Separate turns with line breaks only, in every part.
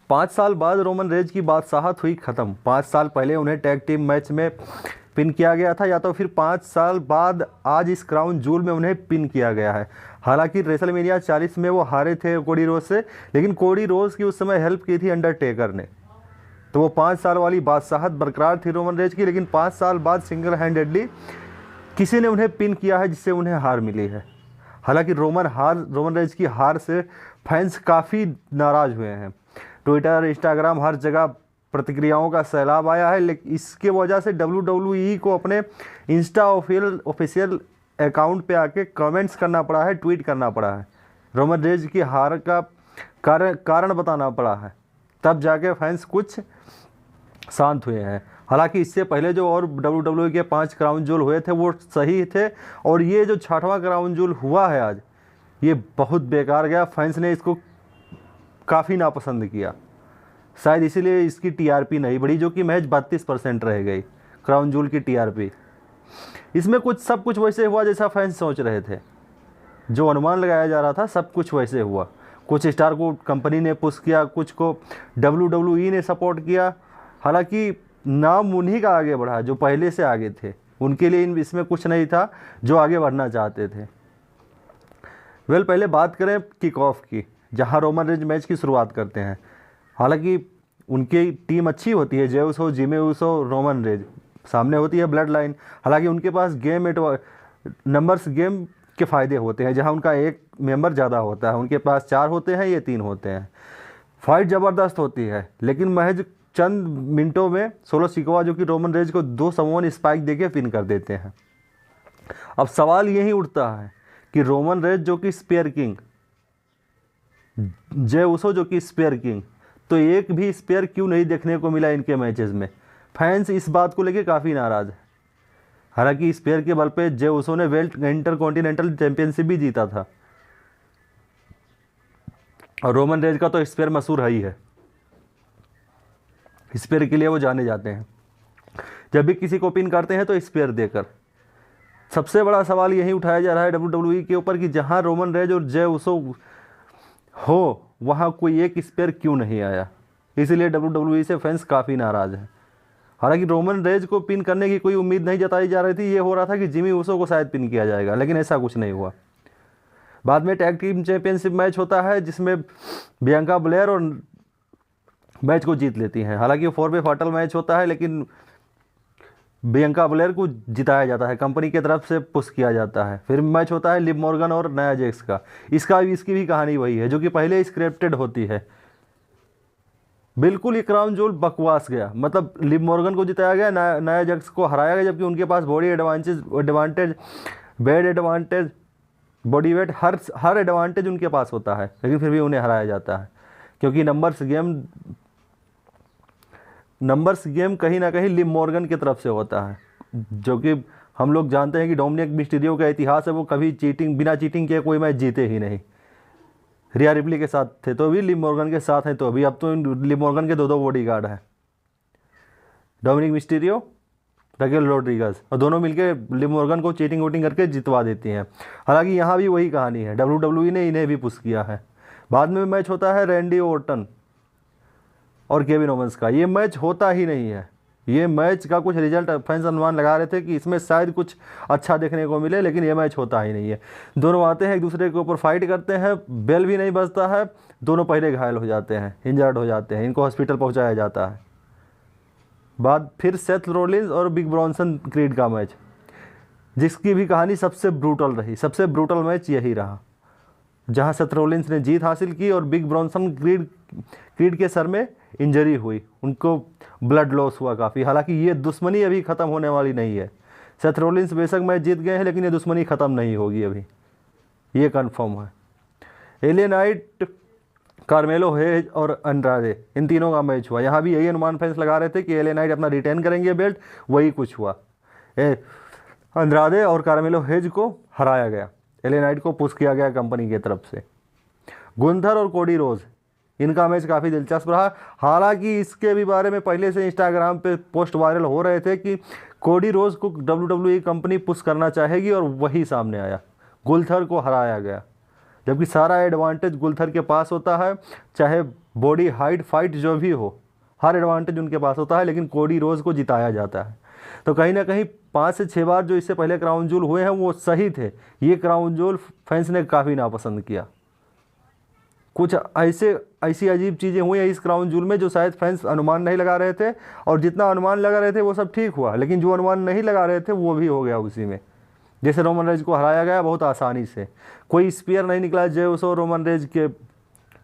5 साल बाद Roman raise की बादशाहत हुई ख़त्म। 5 साल पहले उन्हें टैग टीम मैच में पिन किया गया था, या तो फिर 5 साल बाद आज इस क्राउन जूल में उन्हें पिन किया गया है। हालांकि रेसलमेनिया 40 में वो हारे थे कोडी रोज से, लेकिन कोडी रोज की उस समय हेल्प की थी अंडरटेकर ने। तो वो 5 साल वाली बादशाहत बरकरार थी रोमन रेज की, लेकिन 5 साल बाद सिंगल हैंडेडली किसी ने उन्हें पिन किया है, जिससे उन्हें हार मिली है। हालांकि रोमन रेज की हार से फैंस काफ़ी नाराज़ हुए हैं। ट्विटर, इंस्टाग्राम, हर जगह प्रतिक्रियाओं का सैलाब आया है, लेकिन इसके वजह से WWE को अपने इंस्टा ऑफिशियल अकाउंट पे आके कमेंट्स करना पड़ा है, ट्वीट करना पड़ा है, रोमन रेज की हार का कारण बताना पड़ा है, तब जाके फैंस कुछ शांत हुए हैं। हालांकि इससे पहले जो और WWE के 5 क्राउन जूल हुए थे वो सही थे, और ये जो 6वां क्राउन जूल हुआ है आज, ये बहुत बेकार गया। फैंस ने इसको काफ़ी नापसंद किया, शायद इसीलिए इसकी TRP नहीं बढ़ी, जो कि महज 32% रह गई क्राउन जूल की TRP। इसमें सब कुछ वैसे हुआ जैसा फैंस सोच रहे थे, जो अनुमान लगाया जा रहा था सब कुछ वैसे हुआ। कुछ स्टार को कंपनी ने पुश किया, कुछ को WWE ने सपोर्ट किया। हालांकि नाम उन्हीं का आगे बढ़ा जो पहले से आगे थे, उनके लिए इसमें कुछ नहीं था जो आगे बढ़ना चाहते थे। पहले बात करें किक ऑफ की, जहां रोमन रेंज मैच की शुरुआत करते हैं। हालांकि उनकी टीम अच्छी होती है, जे उसो, जिमी उसो, रोमन रेंज, सामने होती है ब्लड लाइन। हालांकि उनके पास नंबर्स गेम के फ़ायदे होते हैं, जहां उनका एक मेंबर ज़्यादा होता है, उनके पास 4 होते हैं, ये 3 होते हैं। फाइट ज़बरदस्त होती है, लेकिन महज चंद मिनटों में सोलो सिकोआ जो कि रोमन रेंज को 2 समोन स्पाइक देके पिन कर देते हैं। अब सवाल यही उठता है कि रोमन रेंज जो कि स्पेयर किंग, जे उसो जो कि स्पेयर किंग, तो एक भी स्पेयर क्यों नहीं देखने को मिला इनके मैचेस में। फैंस इस बात को लेकर काफ़ी नाराज़ है। हालांकि स्पेयर के बल पे जे उसो ने इंटरकॉन्टिनेंटल चैंपियनशिप भी जीता था, और रोमन रेंज का तो स्पेयर मशहूर है ही है, स्पेयर के लिए वो जाने जाते हैं। जब भी किसी को पिन करते हैं तो स्पेयर देकर। सबसे बड़ा सवाल यही उठाया जा रहा है WWE के ऊपर कि जहां रोमन रेंज और जे उसो हो, वहां कोई एक स्पेयर क्यों नहीं आया। इसीलिए WWE से फैंस काफ़ी नाराज़ हैं। हालांकि रोमन रेंज को पिन करने की कोई उम्मीद नहीं जताई जा रही थी, ये हो रहा था कि जिमी उसो को शायद पिन किया जाएगा, लेकिन ऐसा कुछ नहीं हुआ। बाद में टैग टीम चैंपियनशिप मैच होता है, जिसमें बियांका ब्लेयर और मैच को जीत लेती हैं। हालांकि 4-वे फाइनल मैच होता है, लेकिन बियांका ब्लेयर को जिताया जाता है, कंपनी की तरफ से पुश किया जाता है। फिर मैच होता है लिव मॉर्गन और नाया जैक्स का। इसकी भी कहानी वही है जो कि पहले स्क्रिप्टेड होती है। बिल्कुल ये क्राउन जूल बकवास गया, मतलब लिव मॉर्गन को जिताया गया, नाया जैक्स को हराया गया, जबकि उनके पास बॉडी एडवांटेज, बेड एडवांटेज, बॉडी वेट, हर एडवांटेज उनके पास होता है, लेकिन फिर भी उन्हें हराया जाता है, क्योंकि नंबर्स गेम कहीं ना कहीं लिव मॉर्गन की तरफ से होता है, जो कि हम लोग जानते हैं कि डोमिनिक मिस्टीरियो का इतिहास है, वो कभी बिना चीटिंग किए कोई मैच जीते ही नहीं। रिया रिप्ली के साथ थे तो भी, लिव मॉर्गन के साथ हैं तो भी। अब तो लिव मॉर्गन के 2 बॉडीगार्ड हैं, डोमिनिक मिस्टीरियो, राकेल रोड्रिगस, और दोनों मिलकर लिव मॉर्गन को चीटिंग वोटिंग करके जितवा देती हैं। हालांकि यहाँ भी वही कहानी है, WWE ने इन्हें भी पुश किया है। बाद में मैच होता है रैंडी ऑर्टन और केविन ओवेंस का। ये मैच होता ही नहीं है। ये मैच का कुछ रिजल्ट फैंस अनुमान लगा रहे थे कि इसमें शायद कुछ अच्छा देखने को मिले, लेकिन ये मैच होता ही नहीं है। दोनों आते हैं, एक दूसरे के ऊपर फाइट करते हैं, बेल भी नहीं बजता है, दोनों पहले घायल हो जाते हैं, इंजर्ड हो जाते हैं, इनको हॉस्पिटल पहुंचाया जाता है। बाद फिर सेथ रोलिंस और बिग ब्रॉन्सन क्रीड का मैच, जिसकी भी कहानी सबसे ब्रूटल रही। सबसे ब्रूटल मैच यही रहा, जहां सेथ रोलिंस ने जीत हासिल की और बिग ब्रॉन्सन क्रीड के सर में इंजरी हुई, उनको ब्लड लॉस हुआ काफ़ी। हालांकि ये दुश्मनी अभी ख़त्म होने वाली नहीं है। सेथ रोलिंस बेशक मैच जीत गए हैं, लेकिन ये दुश्मनी ख़त्म नहीं होगी अभी, ये कंफर्म है। एलिया नाइट, कार्मेलो हेज और अंड्राडे, इन तीनों का मैच हुआ। यहाँ भी यही अनुमान फैंस लगा रहे थे कि एलिया नाइट अपना रिटेन करेंगे बेल्ट, वही कुछ हुआ। अंड्राडे और कार्मेलो हेज को हराया गया, एलिया नाइट को पुश किया गया कंपनी की तरफ से। गुंथर और कोडी रोज, इनका मैच काफ़ी दिलचस्प रहा। हालांकि इसके भी बारे में पहले से इंस्टाग्राम पे पोस्ट वायरल हो रहे थे कि कोडी रोज को WWE कंपनी पुश करना चाहेगी, और वही सामने आया, गुंथर को हराया गया। जबकि सारा एडवांटेज गुंथर के पास होता है, चाहे बॉडी हाइट, फाइट जो भी हो, हर एडवांटेज उनके पास होता है, लेकिन कोडी रोज को जिताया जाता है। तो कहीं ना कहीं 5 से 6 बार जो इससे पहले क्राउन जूल हुए हैं वो सही थे, ये क्राउन जूल फैंस ने काफ़ी नापसंद किया। कुछ ऐसी अजीब चीज़ें हुई हैं इस क्राउन जूल में जो शायद फैंस अनुमान नहीं लगा रहे थे, और जितना अनुमान लगा रहे थे वो सब ठीक हुआ, लेकिन जो अनुमान नहीं लगा रहे थे वो भी हो गया उसी में। जैसे रोमन रेज को हराया गया बहुत आसानी से, कोई स्पीयर नहीं निकला जे उसो रोमन रेज के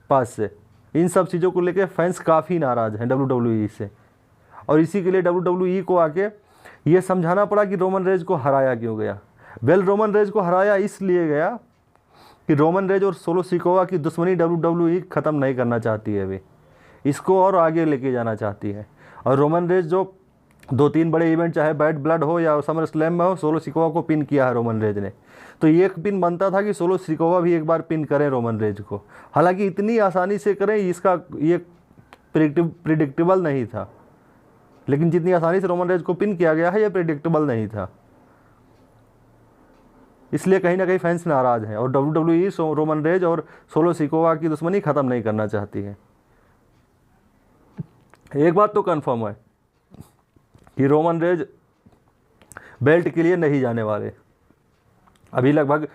पास से। इन सब चीज़ों को लेकर फैंस काफ़ी नाराज़ हैं WWE से, और इसी के लिए WWE को आके ये समझाना पड़ा कि रोमन रेज को हराया क्यों गया। रोमन रेज को हराया इसलिए गया कि रोमन रेज और सोलो सिकोवा की दुश्मनी WWE ख़त्म नहीं करना चाहती है, वे इसको और आगे लेके जाना चाहती है। और रोमन रेज जो 2-3 बड़े इवेंट चाहे बैड ब्लड हो या समर स्लैम में हो, सोलो सिकोवा को पिन किया है रोमन रेज ने। तो ये एक पिन बनता था कि सोलो सिकोवा भी एक बार पिन करें रोमन रेज को, हालांकि इतनी आसानी से करें इसका ये प्रिडिक्टेबल नहीं था, लेकिन जितनी आसानी से रोमन रेज को पिन किया गया है ये प्रिडिक्टेबल नहीं था। इसलिए कहीं ना कहीं फैंस नाराज़ हैं, और WWE रोमन रेज और सोलो सिकोवा की दुश्मनी ख़त्म नहीं करना चाहती है। एक बात तो कंफर्म है कि रोमन रेज बेल्ट के लिए नहीं जाने वाले। अभी लगभग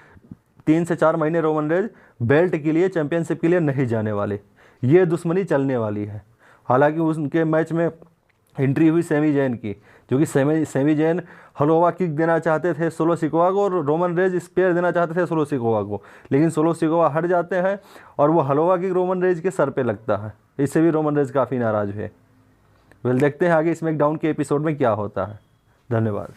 3 से 4 महीने रोमन रेज बेल्ट के लिए, चैंपियनशिप के लिए नहीं जाने वाले। ये दुश्मनी चलने वाली है। हालांकि उनके मैच में एंट्री हुई सेमी जैन की, जो कि सेमी जैन हलोवा किक देना चाहते थे सोलो सिकोवा को, और रोमन रेज स्पेयर देना चाहते थे सोलो सिकोवा को, लेकिन सोलो सिकोवा हट जाते हैं और वो हलोवा किक रोमन रेज के सर पे लगता है। इससे भी रोमन रेज काफ़ी नाराज़ हुए। देखते हैं आगे स्मैकडाउन के एपिसोड में क्या होता है। धन्यवाद।